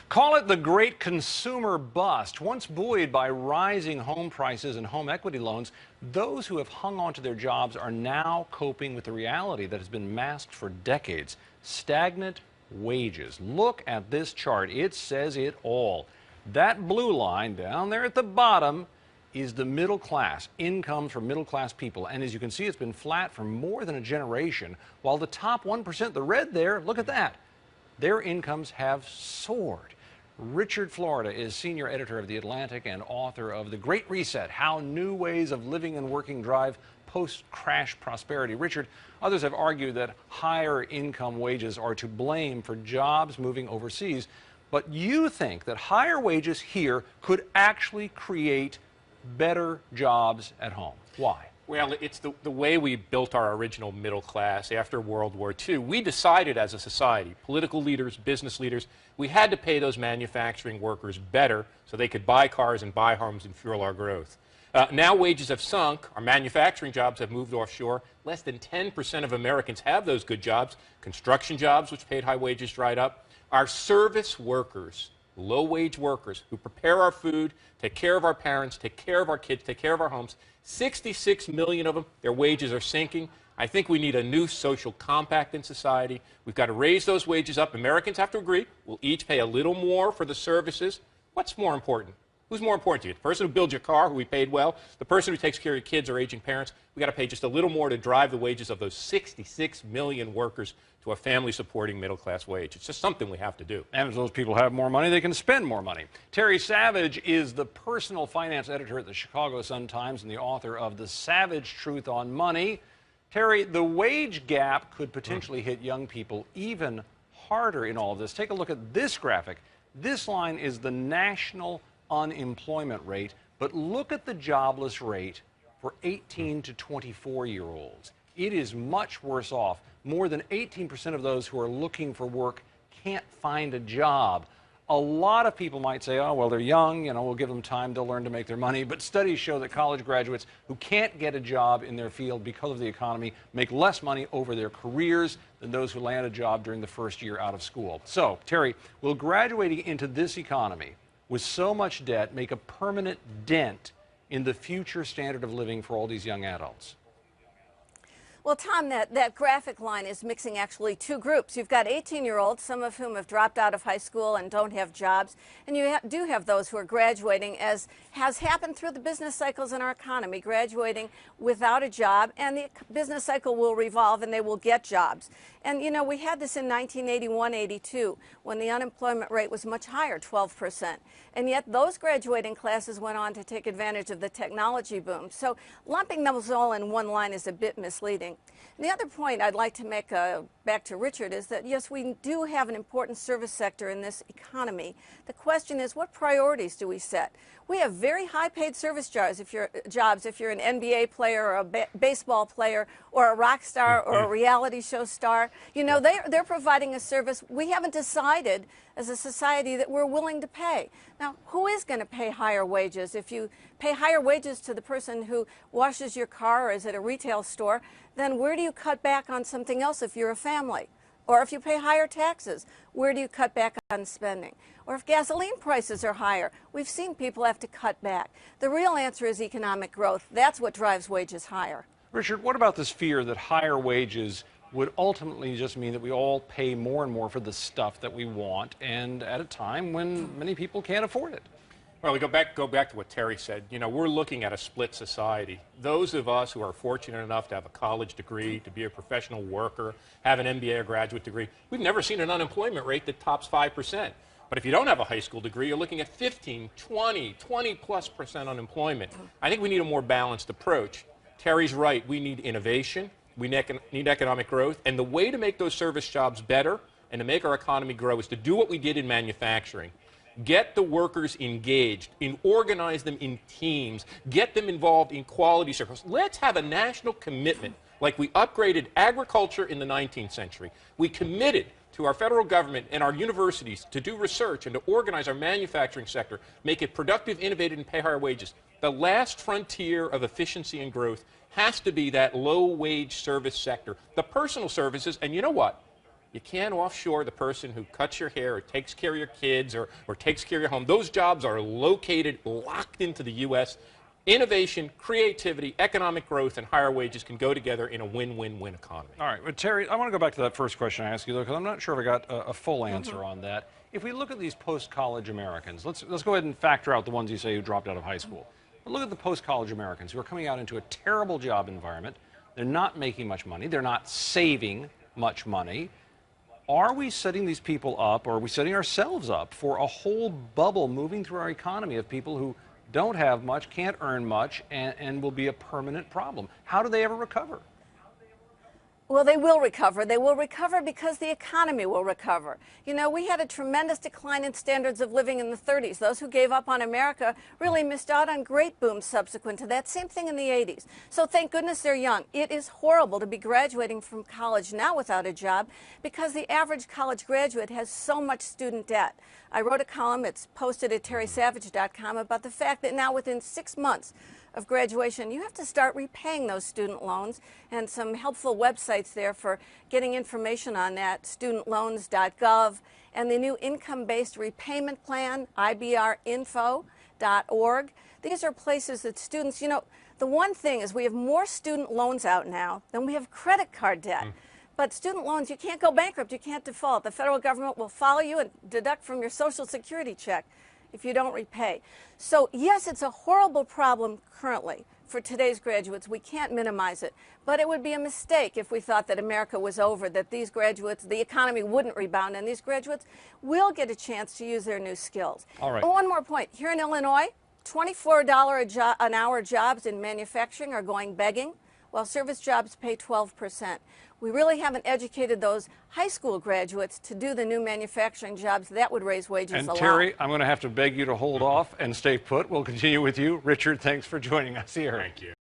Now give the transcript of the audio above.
Call it the great consumer bust. Once buoyed by rising home prices and home equity loans, those who have hung on to their jobs are now coping with the reality that has been masked for decades: stagnant wages. Look at this chart. It says it all. That blue line down there at the bottom is the middle class, income for middle class people. And as you can see, it's been flat for more than a generation, while the top 1%, the red there, look at that, their incomes have soared. Richard Florida is senior editor of The Atlantic and author of The Great Reset: How New Ways of Living and Working Drive Post-Crash Prosperity. Richard, others have argued that higher income wages are to blame for jobs moving overseas, but you think that higher wages here could actually create better jobs at home. Why? Well, it's the way we built our original middle class after World War II. We decided as a society, political leaders, business leaders, we had to pay those manufacturing workers better so they could buy cars and buy homes and fuel our growth. Now wages have sunk. Our manufacturing jobs have moved offshore. Less than 10% of Americans have those good jobs. Construction jobs, which paid high wages, dried up. Our service workers, low-wage workers who prepare our food, take care of our parents, take care of our kids, take care of our homes, 66 million of them, their wages are sinking. I think we need a new social compact in society. We've got to raise those wages up. Americans have to agree. We'll each pay a little more for the services. What's more important? Who's more important to you? The person who builds your car, who we paid well, the person who takes care of your kids or aging parents? We've got to pay just a little more to drive the wages of those 66 million workers to a family-supporting middle-class wage. It's just something we have to do. And if those people have more money, they can spend more money. Terry Savage is the personal finance editor at the Chicago Sun-Times and the author of The Savage Truth on Money. Terry, the wage gap could potentially hit young people even harder in all of this. Take a look at this graphic. This line is the national unemployment rate, but look at the jobless rate for 18 to 24-year-olds. It is much worse off. More than 18% of those who are looking for work can't find a job. A lot of people might say, oh, well, they're young, we'll give them time, they'll learn to make their money. But studies show that college graduates who can't get a job in their field because of the economy make less money over their careers than those who land a job during the first year out of school. So, Terry, will graduating into this economy with so much debt make a permanent dent in the future standard of living for all these young adults? Well, Tom, that graphic line is mixing actually two groups. You've got 18-year-olds, some of whom have dropped out of high school and don't have jobs, and you do have those who are graduating, as has happened through the business cycles in our economy, graduating without a job, and the business cycle will revolve and they will get jobs. And, we had this in 1981-82 when the unemployment rate was much higher, 12%. And yet those graduating classes went on to take advantage of the technology boom. So lumping those all in one line is a bit misleading. And the other point I'd like to make back to Richard is that, yes, we do have an important service sector in this economy. The question is, what priorities do we set? We have very high-paid service jobs if you're an NBA player or a baseball player or a rock star or a reality show star. They're providing a service we haven't decided as a society that we're willing to pay. Now, who is going to pay higher wages? If you pay higher wages to the person who washes your car or is at a retail store, then where do you cut back on something else if you're a family? Or if you pay higher taxes, where do you cut back on spending? Or if gasoline prices are higher, we've seen people have to cut back. The real answer is economic growth. That's what drives wages higher. Richard, what about this fear that higher wages would ultimately just mean that we all pay more and more for the stuff that we want, and at a time when many people can't afford it? Well, we go back to what Terry said. We're looking at a split society. Those of us who are fortunate enough to have a college degree, to be a professional worker, have an MBA or graduate degree, we've never seen an unemployment rate that tops 5%. But if you don't have a high school degree, you're looking at 15, 20+% unemployment. I think we need a more balanced approach. Terry's right. We need innovation. We need economic growth. And the way to make those service jobs better and to make our economy grow is to do what we did in manufacturing. Get the workers engaged, organize them in teams, get them involved in quality circles. Let's have a national commitment like we upgraded agriculture in the 19th century. We committed to our federal government and our universities to do research and to organize our manufacturing sector, make it productive, innovative, and pay higher wages. The last frontier of efficiency and growth has to be that low-wage service sector, the personal services, and you know what? You can't offshore the person who cuts your hair or takes care of your kids or takes care of your home. Those jobs are located, locked into the U.S. Innovation, creativity, economic growth, and higher wages can go together in a win-win-win economy. All right, but Terry, I want to go back to that first question I asked you, though, because I'm not sure if I got a full answer on that. If we look at these post-college Americans, let's go ahead and factor out the ones you say who dropped out of high school. But look at the post-college Americans who are coming out into a terrible job environment. They're not making much money. They're not saving much money. Are we setting these people up, or are we setting ourselves up for a whole bubble moving through our economy of people who don't have much, can't earn much, and will be a permanent problem? How do they ever recover? Well, they will recover. They will recover because the economy will recover. You know, we had a tremendous decline in standards of living in the 30s. Those who gave up on America really missed out on great booms subsequent to that. Same thing in the 80s. So thank goodness they're young. It is horrible to be graduating from college now without a job because the average college graduate has so much student debt. I wrote a column, it's posted at terrysavage.com, about the fact that now within 6 months of graduation, you have to start repaying those student loans, and some helpful websites there for getting information on that, studentloans.gov, and the new income-based repayment plan, ibrinfo.org. These are places that students, you know, the one thing is we have more student loans out now than we have credit card debt. But student loans, you can't go bankrupt, you can't default. The federal government will follow you and deduct from your Social Security check if you don't repay. So yes, it's a horrible problem currently for today's graduates. We can't minimize it. But it would be a mistake if we thought that America was over, that these graduates, the economy wouldn't rebound, and these graduates will get a chance to use their new skills. All right. And one more point. Here in Illinois, $24 an hour jobs in manufacturing are going begging, while service jobs pay 12%. We really haven't educated those high school graduates to do the new manufacturing jobs. That would raise wages a lot. And Terry, I'm going to have to beg you to hold off and stay put. We'll continue with you. Richard, thanks for joining us here. Thank you.